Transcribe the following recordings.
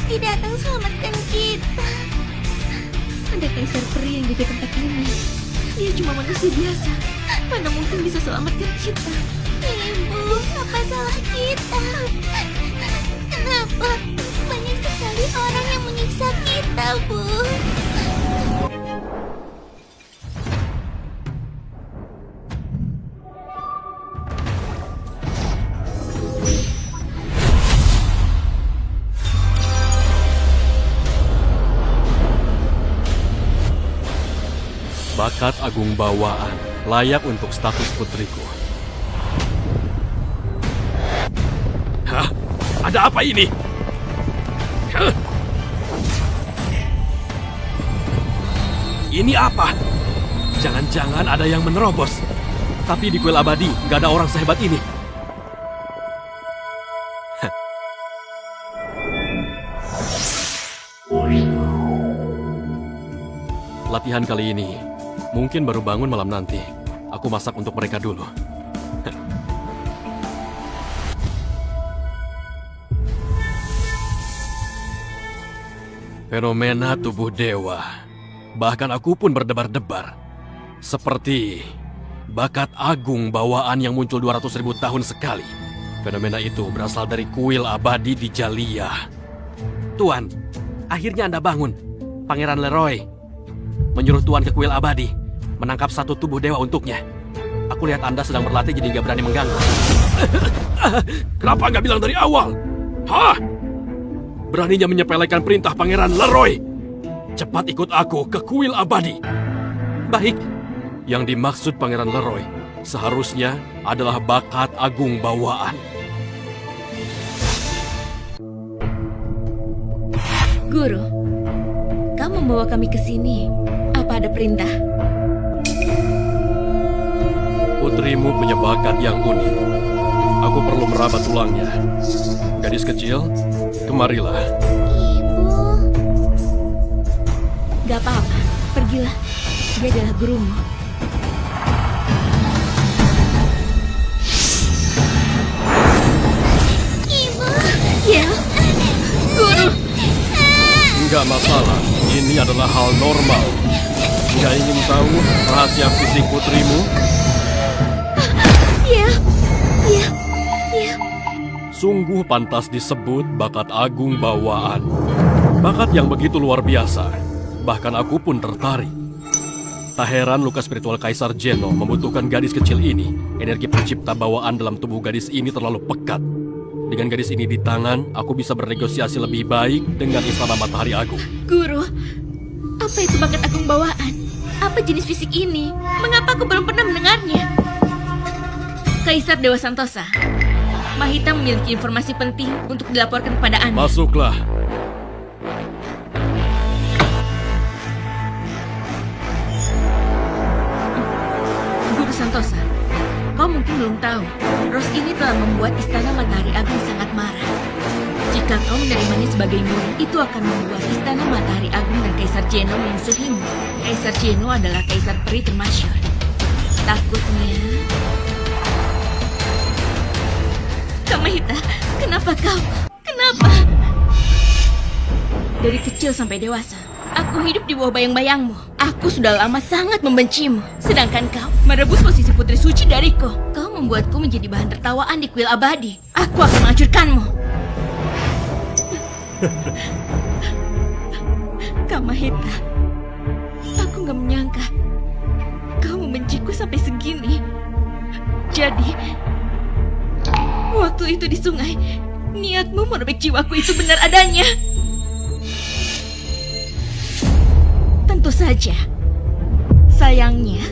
pasti datang selamatkan kita. Ada kaisar peri yang di tempat ini. Dia cuma manusia biasa. Mana mungkin bisa selamatkan kita? Ibu, apa salah kita? Kenapa banyak sekali orang yang menyiksa kita, Bu? Bakat agung bawaan layak untuk status putriku. Hah? Ada apa ini? Hah? Ini apa? Jangan-jangan ada yang menerobos. Tapi di kuil abadi nggak ada orang sehebat ini. Hah. Latihan kali ini mungkin baru bangun malam nanti. Aku masak untuk mereka dulu. Fenomena tubuh dewa. Bahkan aku pun berdebar-debar. Seperti bakat agung bawaan yang muncul 200.000 tahun sekali. Fenomena itu berasal dari kuil abadi di Jalia. Tuan, akhirnya Anda bangun. Pangeran Leroy menyuruh Tuan ke kuil abadi, menangkap satu tubuh dewa untuknya. Aku lihat Anda sedang berlatih jadi nggak berani mengganggu. Kenapa nggak bilang dari awal? Hah? Beraninya menyepelekan perintah Pangeran Leroy. Cepat ikut aku ke kuil abadi. Baik. Yang dimaksud Pangeran Leroy seharusnya adalah bakat agung bawaan. Guru, kamu membawa kami ke sini. Apa ada perintah? Putrimu punya bakat yang unik. Aku perlu meraba tulangnya. Gadis kecil, kemarilah. Ibu, Gak apa-apa, pergilah. Dia adalah gurumu. Ibu. Ya, guru. Enggak masalah, ini adalah hal normal. Enggak ingin tahu rahasia fisik putrimu? Ya, ya, ya. Sungguh pantas disebut bakat agung bawaan. Bakat yang begitu luar biasa. Bahkan aku pun tertarik. Tak heran luka spiritual Kaisar Geno membutuhkan gadis kecil ini. Energi pencipta bawaan dalam tubuh gadis ini terlalu pekat. Dengan gadis ini di tangan, aku bisa bernegosiasi lebih baik dengan Istana Matahari Agung. Guru, apa itu bakat agung bawaan? Apa jenis fisik ini? Mengapa aku belum pernah mendengarnya? Kaisar Dewa Santosa, Mahita memiliki informasi penting untuk dilaporkan kepada Anda. Masuklah. Guru Santosa, kau mungkin belum tahu, Ros ini telah membuat Istana Matahari Agung sangat marah. Jika kau menerimanya sebagai murid, itu akan membuat Istana Matahari Agung dan Kaisar Geno memusuhimu. Kaisar Geno adalah kaisar peri termasyhur. Takutnya... Kamahita, kenapa kau? Kenapa? Dari kecil sampai dewasa, aku hidup di bawah bayang-bayangmu. Aku sudah lama sangat membencimu. Sedangkan kau merebut posisi putri suci dariku. Kau membuatku menjadi bahan tertawaan di kuil abadi. Aku akan menghancurkanmu. Kamahita, aku gak menyangka kau membenciku sampai segini. Jadi, waktu itu di sungai, niatmu merobek jiwaku itu benar adanya. Tentu saja. Sayangnya,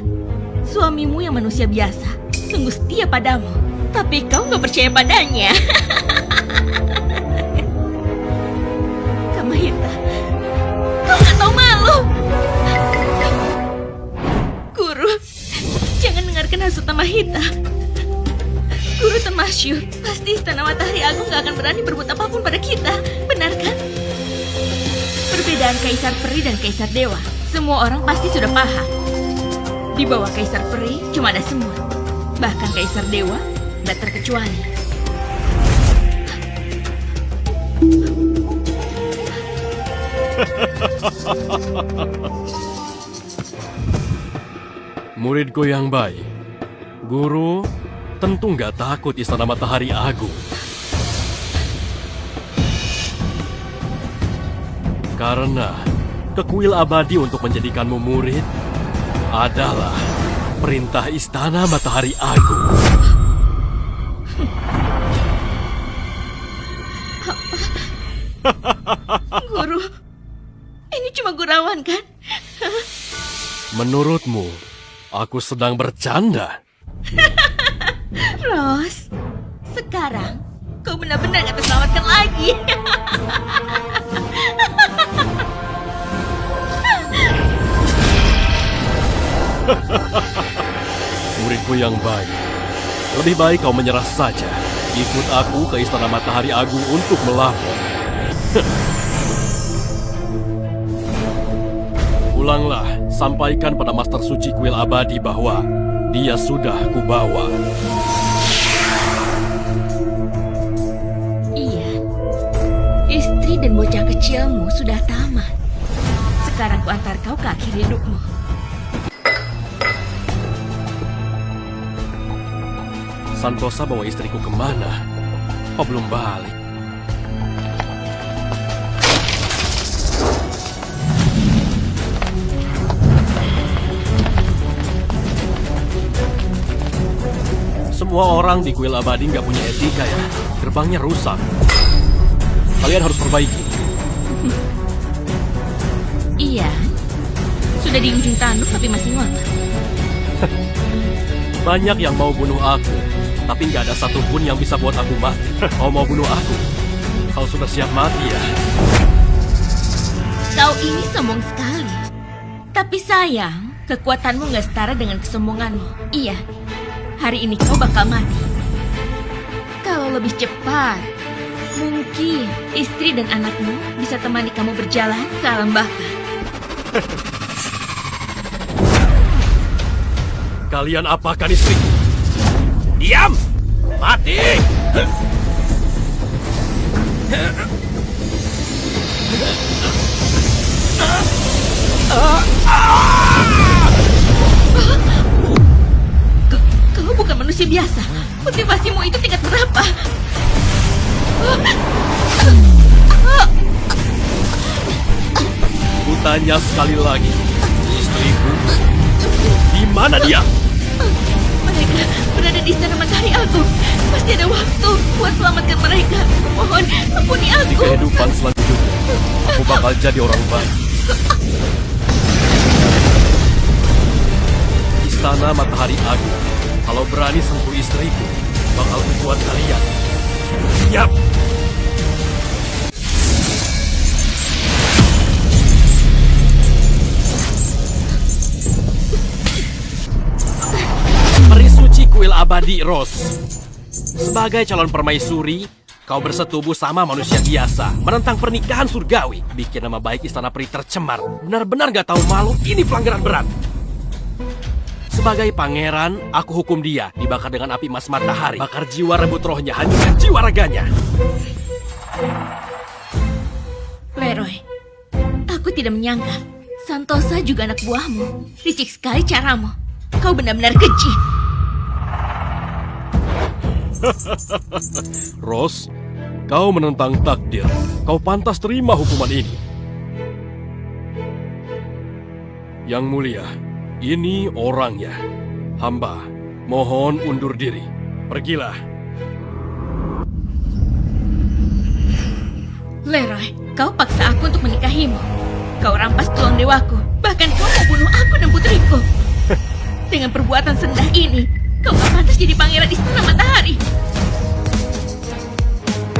suamimu yang manusia biasa sungguh setia padamu. Tapi kau gak percaya padanya. Kamahita, kau gak tahu malu. Guru, jangan dengarkan hasut Mahita. Guru termasyhur, pasti Istana Matahari Agung gak akan berani berbuat apapun pada kita. Benar kan? Perbedaan Kaisar Peri dan Kaisar Dewa, semua orang pasti sudah paham. Di bawah Kaisar Peri cuma ada semut. Bahkan Kaisar Dewa tidak terkecuali. Muridku yang baik, guru tentu nggak takut Istana Matahari Agung. Karena kekuil abadi untuk menjadikanmu murid adalah perintah Istana Matahari Agung. Guru, ini cuma gurauan kan? Menurutmu, aku sedang bercanda? Ros, sekarang kau benar-benar gak terselamatkan lagi. Muridku yang baik, lebih baik kau menyerah saja. Ikut aku ke Istana Matahari Agung untuk melapor. Pulanglah, sampaikan pada Master Suci Kuil Abadi bahwa dia sudah kubawa. Iya, istri dan bocah kecilmu sudah tamat. Sekarang ku antar kau ke akhir hidupmu. Santosa bawa istriku kemana? Kok belum balik? Semua orang di kuil abadi nggak punya etika ya. Gerbangnya rusak. Kalian harus perbaiki. Iya, sudah di ujung tanduk tapi masih ngotot. Banyak yang mau bunuh aku, tapi nggak ada satupun yang bisa buat aku mati. Kau mau bunuh aku? Kau sudah siap mati ya? Kau ini sombong sekali. Tapi sayang, kekuatanmu nggak setara dengan kesombonganmu. Iya, hari ini kau bakal mati. Kalau lebih cepat, mungkin istri dan anakmu bisa temani kamu berjalan ke alam baka. Kalian apakan istriku? Diam! Mati! Kau bukan manusia biasa. Motivasimu itu tingkat berapa? Kutanya sekali lagi, istriku, di mana dia? Mereka berada di Istana Matahari Agung. Pasti ada waktu buat selamatkan mereka. Mohon, ampuni Di aku. kehidupan selanjutnya, aku bakal jadi orang baik. Istana Matahari Agung, kalau berani sentuh istriku, bakal kubuat kalian. Siap! Peri suci kuil abadi Rose. Sebagai calon permaisuri, kau bersetubuh sama manusia biasa, menentang pernikahan surgawi, bikin nama baik istana peri tercemar. Benar-benar gak tahu malu, ini pelanggaran berat. Sebagai pangeran, aku hukum dia dibakar dengan api emas matahari. Bakar jiwa, rebut rohnya, hancurkan jiwa raganya. Leroy, aku tidak menyangka Santosa juga anak buahmu. Licik sekali caramu. Kau benar-benar keji. Rose, kau menentang takdir. Kau pantas terima hukuman ini. Yang mulia, ini orangnya. Hamba, mohon undur diri. Pergilah. Leroy, kau paksa aku untuk menikahimu. Kau rampas tulang dewaku. Bahkan kau mau bunuh aku dan putriku. Dengan perbuatan sendah ini, kau gak pantas jadi pangeran Istana Matahari.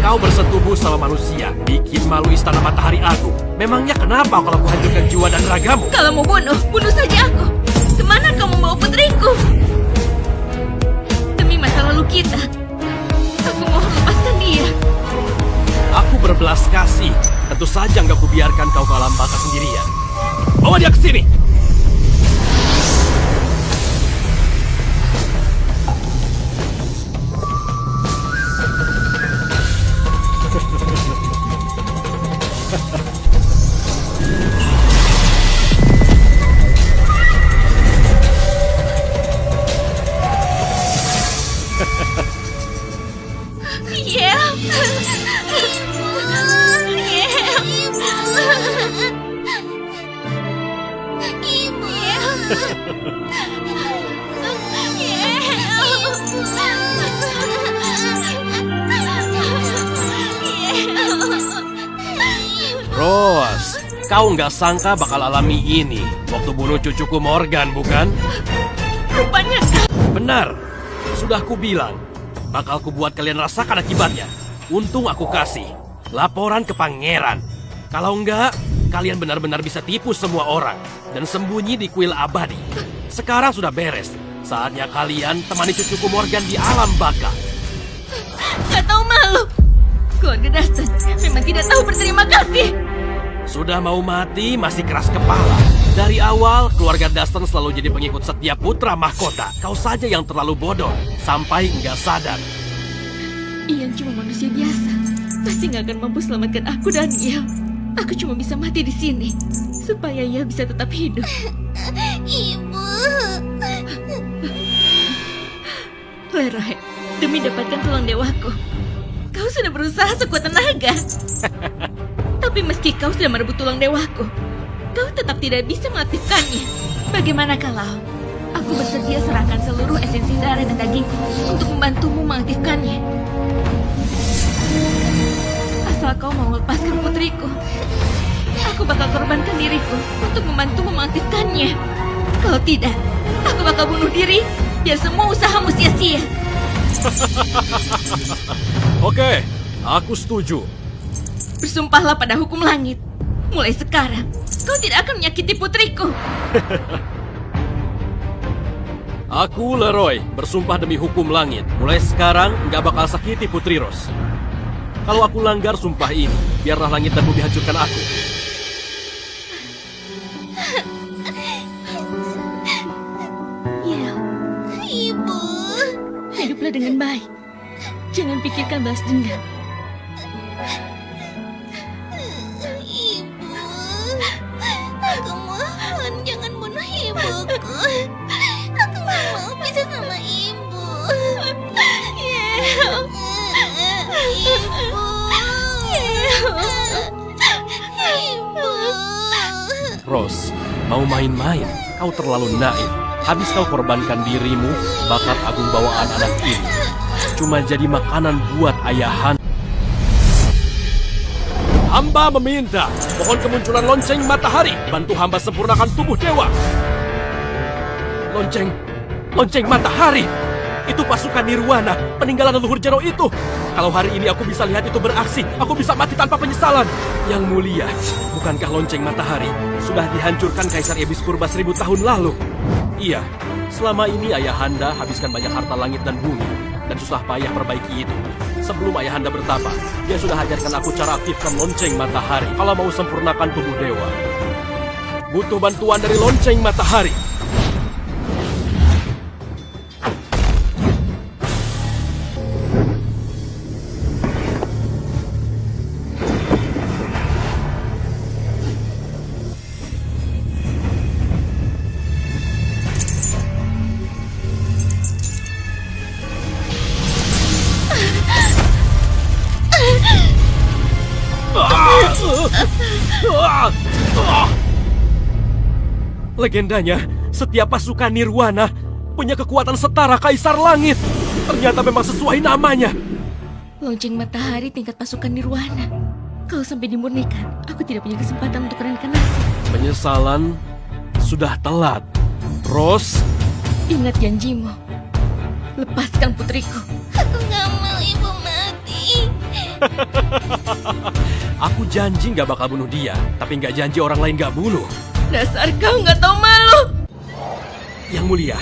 Kau bersetubuh sama manusia, bikin malu Istana Matahari Agung. Memangnya kenapa kalau aku hancurkan jiwa dan ragamu? Kalau mau bunuh, bunuh saja aku. Kemana kau membawa putriku? Demi masa lalu kita, aku mohon lepaskan dia. Aku berbelas kasih. Tentu saja nggak kubiarkan kau ke alam baka sendirian. Bawa dia ke sini. Rose, kau nggak sangka bakal alami ini waktu bunuh cucuku Morgan, bukan? Rupanya Benar, sudah ku bilang, bakal ku buat kalian rasakan akibatnya. Untung aku kasih laporan ke pangeran. Kalau enggak, kalian benar-benar bisa tipu semua orang dan sembunyi di kuil abadi. Sekarang sudah beres, saatnya kalian temani cucuku Morgan di alam baka. gak tahu malu. Keluarga Dustin memang tidak tahu berterima kasih. Sudah mau mati, masih keras kepala. Dari awal, keluarga Dustin selalu jadi pengikut setia putra mahkota. Kau saja yang terlalu bodoh, sampai nggak sadar. Ian cuma manusia biasa. Pasti nggak akan mampu selamatkan aku dan Ia. Aku cuma bisa mati di sini supaya Ia bisa tetap hidup. Ibu. Leroy, demi dapatkan tulang dewaku, kau sudah berusaha sekuat tenaga. Tapi meski kau sudah merebut tulang dewaku, kau tetap tidak bisa mengaktifkannya. Bagaimana kalau aku bersedia serahkan seluruh esensi darah dan dagingku untuk membantumu mengaktifkannya? Asal kau mau melepaskan putriku, aku bakal korbankan diriku untuk membantumu mengaktifkannya. Kalau tidak, aku bakal bunuh diri biar semua usahamu sia-sia. Oke, aku setuju. Bersumpahlah pada hukum langit. Mulai sekarang, kau tidak akan menyakiti putriku. Aku, Leroy, bersumpah demi hukum langit. Mulai sekarang, nggak bakal sakiti Putri Rose. Kalau aku langgar sumpah ini, biarlah langit dan bumi hancurkan aku. Ya, Ibu. hiduplah dengan baik. Jangan pikirkan balas dendam. Ibu. Aku mohon jangan bunuh ibuku. Aku nggak mau pisah sama ibu. Ibu. Ibu. Rose, mau main-main? Kau terlalu naif. Habis kau korbankan dirimu, bakat agung bawaan anak ini cuma jadi makanan buat ayahan. Hamba meminta, mohon kemunculan lonceng matahari, bantu hamba sempurnakan tubuh dewa. Lonceng matahari. Itu pasukan Nirwana, peninggalan leluhur Jero itu. Kalau hari ini aku bisa lihat itu beraksi, aku bisa mati tanpa penyesalan. Yang mulia, bukankah lonceng matahari sudah dihancurkan Kaisar Iblis Purba 1000 tahun lalu? Iya, selama ini Ayahanda habiskan banyak harta langit dan bumi dan susah payah perbaiki itu. Sebelum Ayahanda bertapa, dia sudah ajarkan aku cara aktifkan lonceng matahari. Kalau mau sempurnakan tubuh dewa, butuh bantuan dari lonceng matahari. Legendanya, setiap pasukan Nirwana punya kekuatan setara Kaisar Langit. Ternyata memang sesuai namanya. Lonceng matahari tingkat pasukan Nirwana. Kalau sampai dimurnikan, aku tidak punya kesempatan untuk reinkarnasi. Penyesalan sudah telat. Rose, Ingat janjimu. Lepaskan putriku. Aku nggak mau ibu mati. aku janji nggak bakal bunuh dia, tapi nggak janji orang lain nggak bunuh. Dasar kau nggak tahu malu. Yang mulia,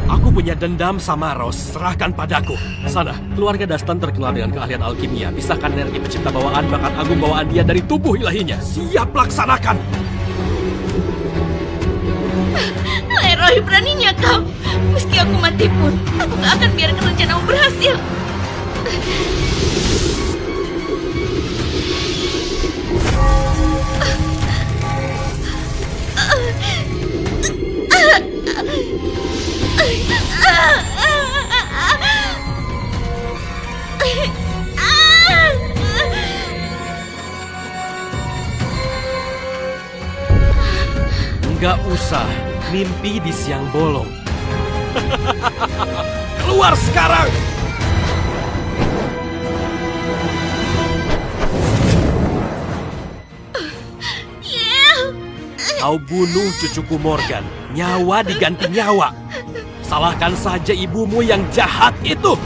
aku punya dendam sama Rose. Serahkan padaku. Sana, keluarga Dustin terkenal dengan keahlian alkimia. Pisahkan energi pencipta bawaan bakat agung bawaan dia dari tubuh ilahinya. Siap laksanakan. Leroy, beraninya kau. Meski aku mati pun, aku gak akan biarkan rencanamu berhasil. Nggak usah mimpi di siang bolong. Keluar sekarang! Kau bunuh cucuku Morgan. Nyawa diganti nyawa. Salahkan saja ibumu yang jahat itu.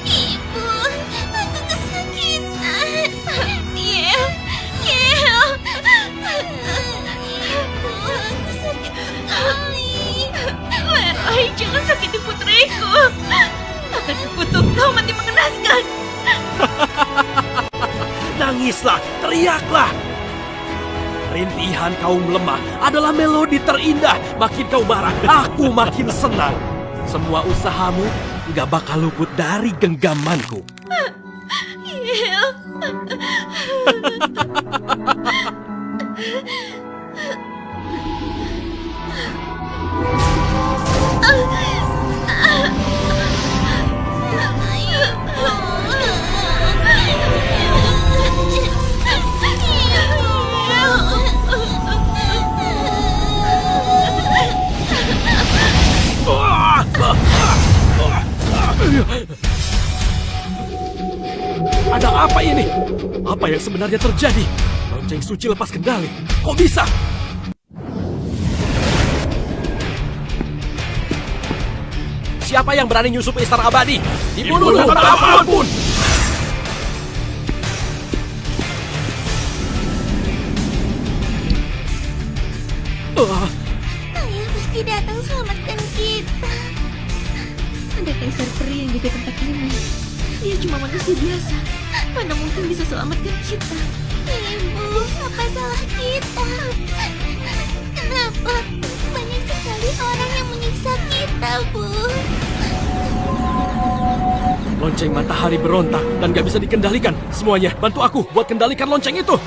Ibu, aku kesakitan. Yel, Yel. Ibu, aku sakit sekali. Leroy, jangan sakiti putriku. Akan kukutuk kau mati mengenaskan. Nangislah, teriaklah. Rintihan kaum lemah adalah melodi terindah. Makin kau marah, aku makin senang. Semua usahamu gak bakal luput dari genggamanku. Yel. Ada apa ini? Apa yang sebenarnya terjadi? Lonceng suci lepas kendali. Kok bisa? Siapa yang berani nyusup ke istana abadi? Dibunuh dengan apapun! Ayah pasti datang selamatkan kita. Ada kaisar peri yang jaga tempat ini. Dia cuma manusia biasa. Mana mungkin bisa selamatkan kita? Ibu, apa salah kita? Kenapa banyak sekali orang yang menyiksa kita, Bu? Lonceng matahari berontak dan gak bisa dikendalikan. Semuanya, bantu aku buat kendalikan lonceng itu.